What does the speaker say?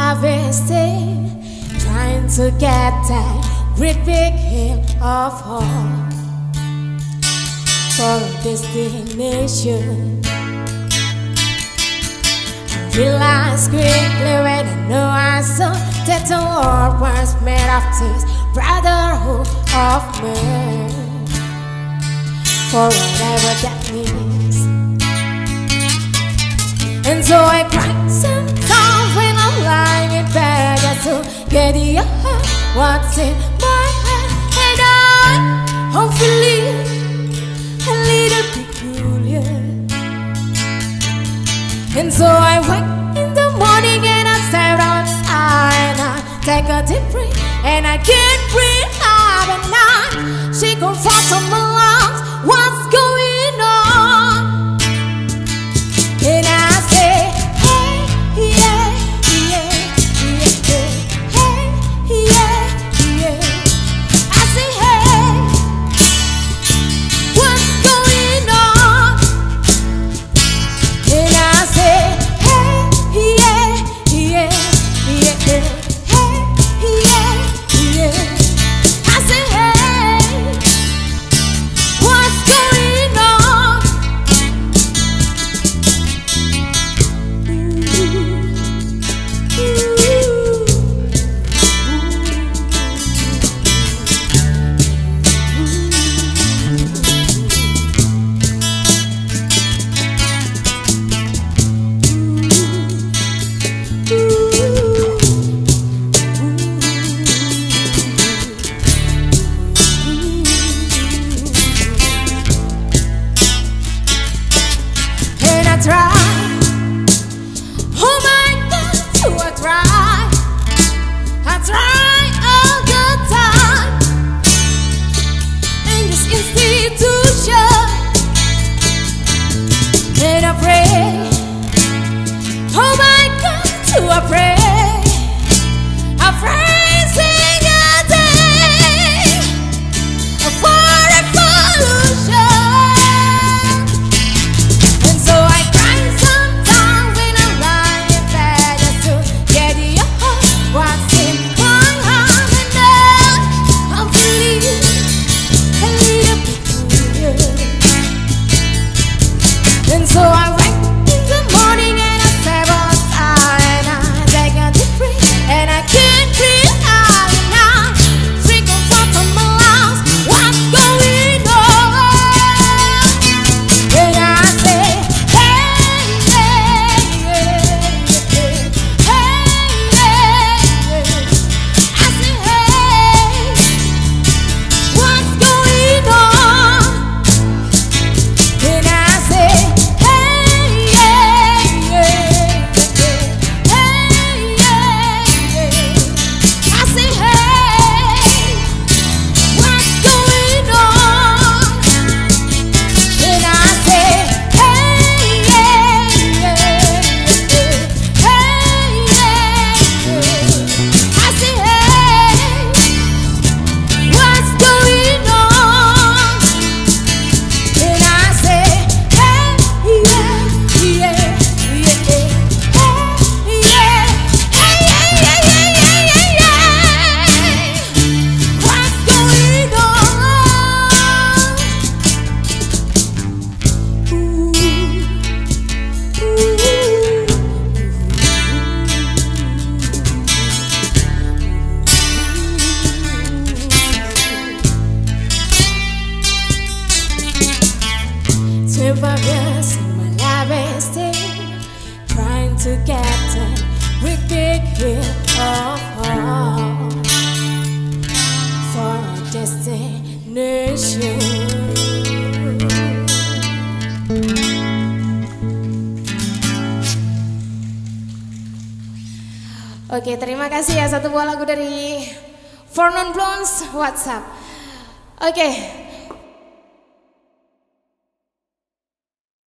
harvesting, trying to get that great big hill of hope for a destination. I realized quickly when I know I saw that the world was made of this brotherhood of men, for whatever that means. And so I cry sometimes when I'm lying in bed just to get the what's in my head. And I'm feeling a little peculiar. And so I wake in the morning and I step outside and I take a deep breath and I can't breathe out at night. She confronts on my lungs, what's going on? And I say, hey, yeah, yeah, yeah, yeah, hey, yeah, yeah. I say, hey, what's going on? And I say, hey, yeah, yeah, yeah, yeah, hey, yeah, yeah. I say, hey, what's going on? And I try, oh my God, to I try all the time in this institution. And I pray, oh my God, to pray sing a day for revolution. And so I cry sometimes when I'm lying in bed just to get the what's in my heart. And now I'm feeling a little peculiar. And so I wake in the morning and I step outside and I take a deep breath and I can't breathe out and now she confronts on my lungs, what's going on? And I say, hey, yeah, yeah, yeah, hey, yeah, yeah. I say, hey, what's going on? And I say, hey, yeah, yeah, yeah, hey, yeah, yeah. I say, hey, what's going on? And I say, hey, yeah, yeah, yeah, hey, yeah, yeah. I say, hey, what's going on? And I say, hey, yeah, yeah, yeah, hey, yeah, hey, yeah, yeah, yeah, yeah. What's going on? Temperance in my life is still trying to get that great big hill of hope for a destination. Oke, terima kasih ya, satu buah lagu dari For Non Blondes WhatsApp. Oke.